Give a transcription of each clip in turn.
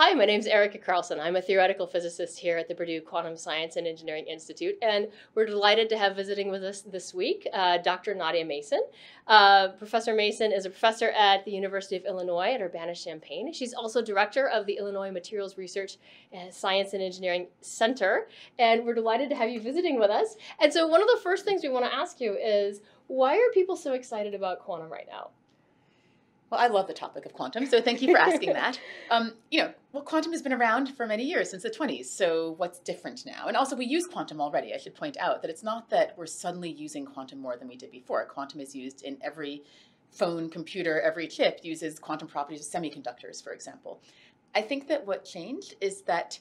Hi, my name is Erica Carlson. I'm a theoretical physicist here at the Purdue Quantum Science and Engineering Institute, and we're delighted to have visiting with us this week Dr. Nadya Mason. Professor Mason is a professor at the University of Illinois at Urbana-Champaign. She's also director of the Illinois Materials Research Science and Engineering Center, and we're delighted to have you visiting with us. And so one of the first things we want to ask you is, why are people so excited about quantum right now? Well, I love the topic of quantum, so thank you for asking that. Quantum has been around for many years, since the 20s, so what's different now? And also, we use quantum already. I should point out that it's not that we're suddenly using quantum more than we did before. Quantum is used in every phone, computer, every chip uses quantum properties of semiconductors, for example. I think that what changed is that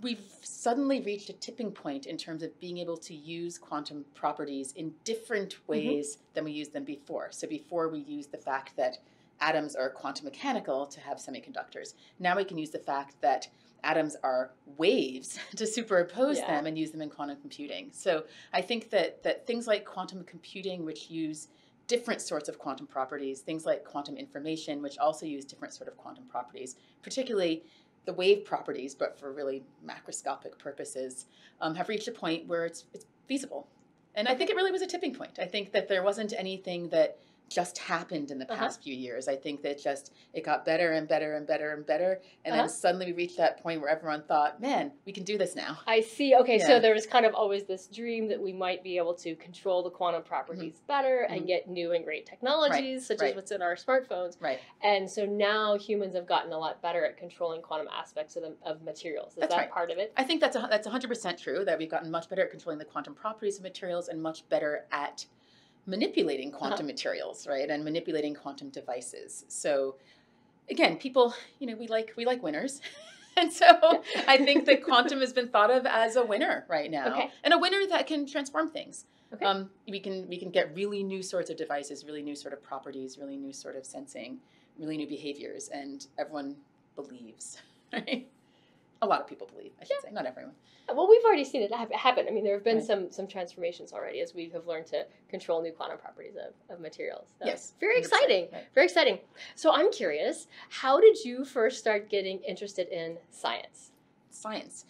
we've suddenly reached a tipping point in terms of being able to use quantum properties in different ways than we used them before. So before we used the fact that atoms are quantum mechanical to have semiconductors. Now we can use the fact that atoms are waves to superimpose them and use them in quantum computing. So I think that things like quantum computing, which use different sorts of quantum properties, things like quantum information, which also use different sort of quantum properties, particularly the wave properties, but for really macroscopic purposes, have reached a point where it's feasible. And I think it really was a tipping point. I think that there wasn't anything that just happened in the past few years. I think that it got better and better and better and better. And then suddenly we reached that point where everyone thought, man, we can do this now. I see. Okay, so there was kind of always this dream that we might be able to control the quantum properties better and get new and great technologies, such as what's in our smartphones. Right. And so now humans have gotten a lot better at controlling quantum aspects of materials. Is that part of it? I think that's 100% true, that we've gotten much better at controlling the quantum properties of materials and much better at manipulating quantum materials, right, and manipulating quantum devices. So, again, people, we like winners, and so I think that quantum has been thought of as a winner right now, and a winner that can transform things. We can get really new sorts of devices, really new sort of properties, really new sort of sensing, really new behaviors, and everyone believes, right? A lot of people believe, I should say, not everyone. Well, we've already seen it happen. I mean, there have been some transformations already as we have learned to control new quantum properties of materials. So yes. Very exciting. Right. Very exciting. So I'm curious, how did you first start getting interested in science? Science.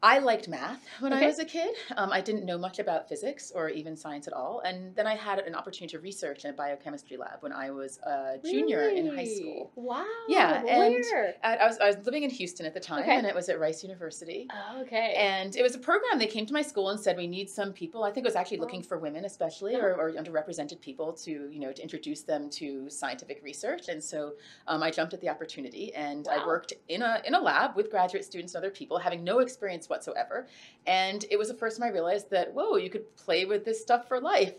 I liked math when I was a kid. I didn't know much about physics or even science at all. And then I had an opportunity to research in a biochemistry lab when I was a junior in high school. Wow. Yeah. Where? I was living in Houston at the time, and it was at Rice University. Oh, okay. And it was a program. They came to my school and said, we need some people. I think it was actually looking for women especially, or underrepresented people to introduce them to scientific research. And so I jumped at the opportunity, and I worked in a lab with graduate students and other people, having no experience whatsoever. And it was the first time I realized that, whoa, you could play with this stuff for life.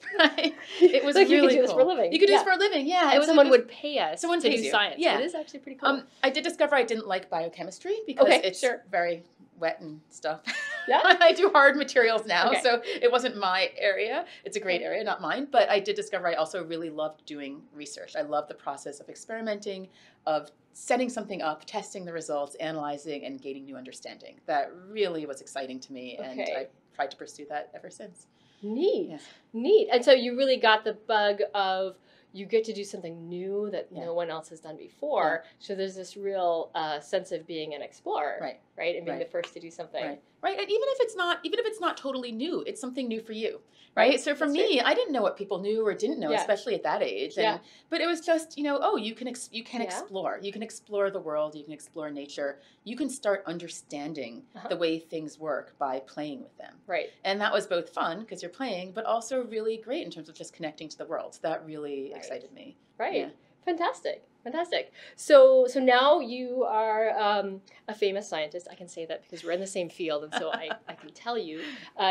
It was really you could do cool. this for a living. You could do this for a living, yeah. And someone would pay us to do science. Yeah. It is actually pretty cool. I did discover I didn't like biochemistry because it's very wet and stuff. Yeah. I do hard materials now, so it wasn't my area. It's a great area, not mine. But I did discover I also really loved doing research. I love the process of experimenting, of setting something up, testing the results, analyzing, and gaining new understanding. That really was exciting to me, and I've tried to pursue that ever since. Neat. Yes. Neat. And so you really got the bug of you get to do something new that no one else has done before. So there's this real sense of being an explorer, right? And being the first to do something. Right. And even if it's not totally new, it's something new for you. Right. So for me, I didn't know what people knew or didn't know, especially at that age. But it was just, you can explore. You can explore the world. You can explore nature. You can start understanding the way things work by playing with them. Right. And that was both fun because you're playing, but also really great in terms of just connecting to the world. So that really excited me. Right. Yeah. Fantastic. Fantastic. So now you are a famous scientist. I can say that because we're in the same field, and so I can tell you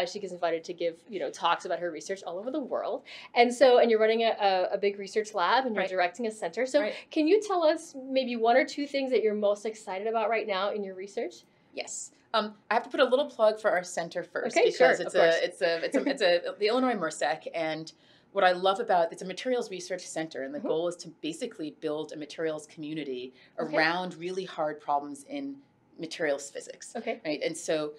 she gets invited to give talks about her research all over the world. And you're running a big research lab, and you're directing a center. So can you tell us maybe one or two things that you're most excited about right now in your research? Yes. I have to put a little plug for our center first because it's the Illinois MRSEC, and what I love about it's a materials research center, and the goal is to basically build a materials community around really hard problems in materials physics. Okay. Right. And so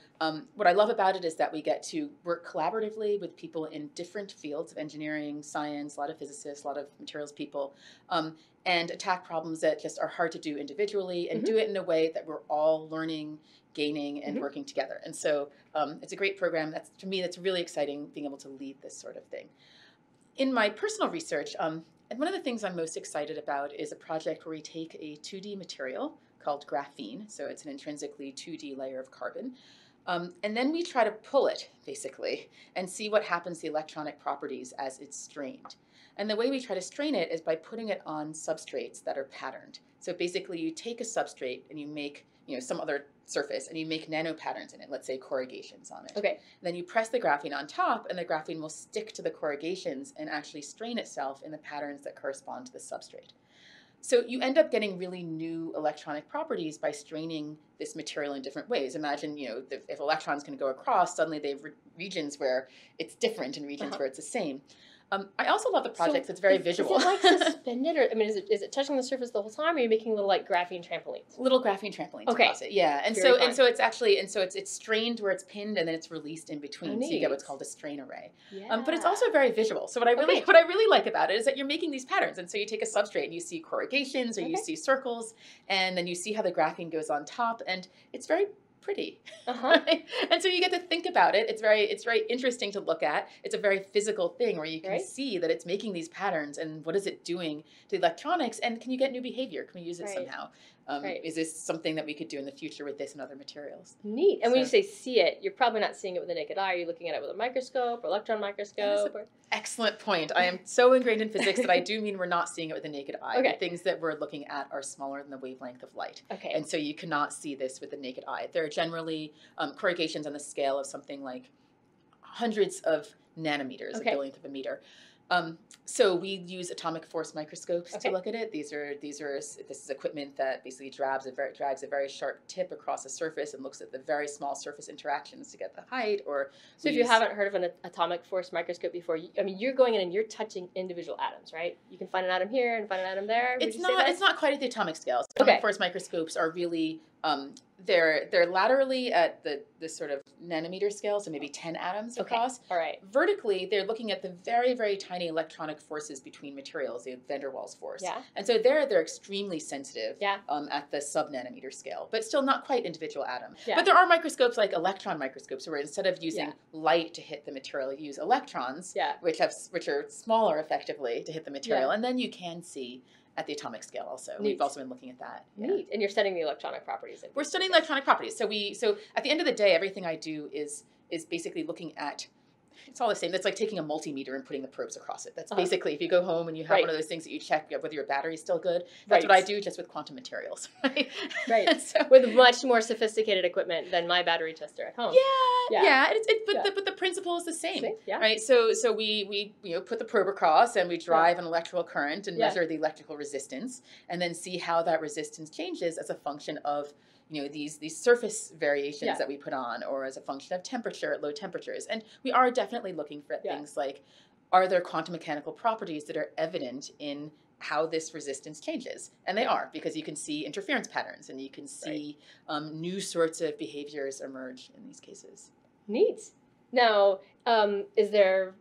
what I love about it is that we get to work collaboratively with people in different fields of engineering, science, a lot of physicists, a lot of materials people, and attack problems that just are hard to do individually and do it in a way that we're all learning, gaining, and working together. And so it's a great program. That's, to me, that's really exciting, being able to lead this sort of thing. In my personal research, and one of the things I'm most excited about is a project where we take a 2D material called graphene, so it's an intrinsically 2D layer of carbon, and then we try to pull it, basically, and see what happens to the electronic properties as it's strained. And the way we try to strain it is by putting it on substrates that are patterned. So basically, you take a substrate and you make some other surface and you make nano patterns in it, let's say corrugations on it. Okay. Then you press the graphene on top and the graphene will stick to the corrugations and actually strain itself in the patterns that correspond to the substrate. So you end up getting really new electronic properties by straining this material in different ways. Imagine, if electrons can go across, suddenly they have regions where it's different and regions where it's the same. I also love the project that's very visual. Is it like suspended, or is it touching the surface the whole time, or are you making little like graphene trampolines? Little graphene trampolines across it, yeah. And so it's actually it's strained where it's pinned, and then it's released in between, so you get what's called a strain array. Yeah. But it's also very visual. So what I really like about it is that you're making these patterns, and so you take a substrate and you see corrugations or you see circles, and then you see how the graphene goes on top, and it's very pretty. Right? And so you get to think about it. It's very interesting to look at. It's a very physical thing where you can see that it's making these patterns and what is it doing to the electronics, and can you get new behavior? Can we use it somehow? Is this something that we could do in the future with this and other materials? Neat. And when you say see it, you're probably not seeing it with the naked eye. Are you looking at it with a microscope or electron microscope? Excellent point. I am so ingrained in physics that I do mean we're not seeing it with the naked eye. The things that we're looking at are smaller than the wavelength of light. And so you cannot see this with the naked eye. There are generally corrugations on the scale of something like hundreds of nanometers, a billionth of a meter. So we use atomic force microscopes to look at it. This is equipment that basically drags a very sharp tip across a surface and looks at the very small surface interactions to get the height. So if you haven't heard of an atomic force microscope before, you're going in and you're touching individual atoms, right? You can find an atom here and find an atom there. It's not quite at the atomic scale. So atomic force microscopes are really they're laterally at the sort of nanometer scale, so maybe 10 atoms across. All right. Vertically, they're looking at the very, very tiny electronic forces between materials, the van der Waals force. Yeah. And so they're extremely sensitive at the sub-nanometer scale, but still not quite individual atom. Yeah. But there are microscopes like electron microscopes where instead of using light to hit the material, you use electrons, which are smaller effectively to hit the material, and then you can see at the atomic scale also. Neat. We've also been looking at that. Neat. And you're studying the electronic properties. We're studying electronic properties. So at the end of the day, everything I do is basically looking at, it's all the same. That's like taking a multimeter and putting the probes across it. That's basically, if you go home and you have one of those things that you check whether your battery's still good, that's what I do, just with quantum materials. Right. So, with much more sophisticated equipment than my battery tester at home. Yeah. But the principle is the same. Right. So we put the probe across and we drive an electrical current and measure the electrical resistance, and then see how that resistance changes as a function of these surface variations that we put on, or as a function of temperature at low temperatures. And we are definitely looking for things like, are there quantum mechanical properties that are evident in how this resistance changes? And they are, because you can see interference patterns and you can see new sorts of behaviors emerge in these cases. Neat. Now, is there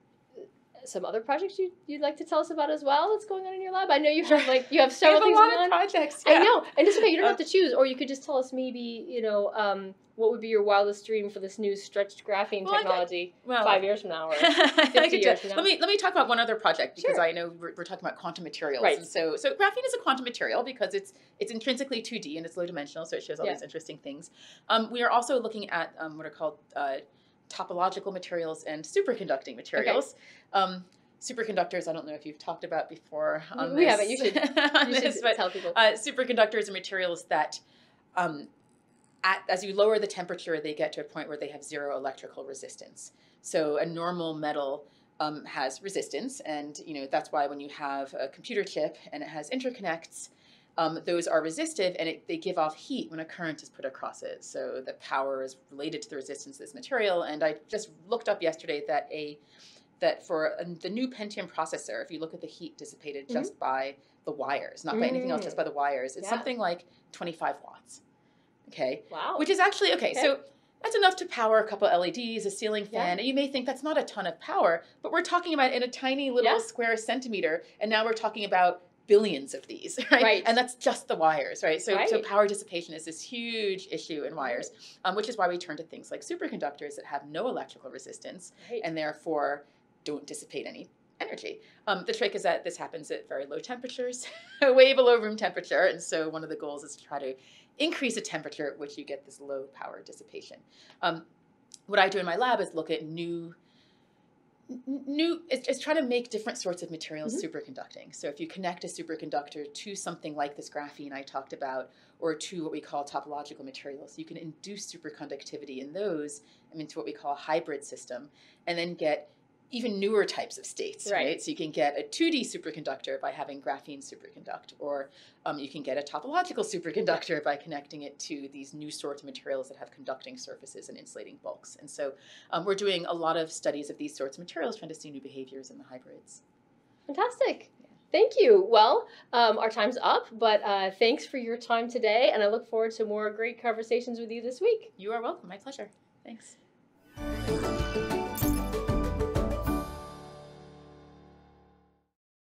some other projects you'd like to tell us about as well that's going on in your lab? I know you have several things going on. A lot of projects. I know, and it's okay. You don't have to choose, or you could just tell us maybe what would be your wildest dream for this new stretched graphene technology 5 years from now or 50 years from now. Let me talk about one other project, because I know we're talking about quantum materials. Right. And so graphene is a quantum material because it's intrinsically 2D and it's low dimensional, so it shows all these interesting things. We are also looking at what are called topological materials and superconducting materials. Superconductors, I don't know if you've talked about before on we this. haven't. You should tell people. Superconductors are materials that, as you lower the temperature, they get to a point where they have zero electrical resistance. So a normal metal has resistance, and that's why when you have a computer chip and it has interconnects, those are resistive, and they give off heat when a current is put across it. So the power is related to the resistance of this material. And I just looked up yesterday that for the new Pentium processor, if you look at the heat dissipated just by the wires, not by anything else, just by the wires, it's something like 25 watts. okay? Wow. Which is actually, okay, so that's enough to power a couple LEDs, a ceiling fan, and you may think that's not a ton of power, but we're talking about in a tiny little square centimeter, and now we're talking about billions of these, right? And that's just the wires, right? So power dissipation is this huge issue in wires, which is why we turn to things like superconductors that have no electrical resistance and therefore don't dissipate any energy. The trick is that this happens at very low temperatures, way below room temperature, and so one of the goals is to try to increase a temperature at which you get this low power dissipation. What I do in my lab is look at it's trying to make different sorts of materials superconducting. So if you connect a superconductor to something like this graphene I talked about, or to what we call topological materials, you can induce superconductivity in those, into what we call a hybrid system, and then get even newer types of states, right? So you can get a 2D superconductor by having graphene superconduct, or you can get a topological superconductor by connecting it to these new sorts of materials that have conducting surfaces and insulating bulks. And so we're doing a lot of studies of these sorts of materials, trying to see new behaviors in the hybrids. Fantastic. Thank you. Well, our time's up, but thanks for your time today, and I look forward to more great conversations with you this week. You are welcome. My pleasure. Thanks.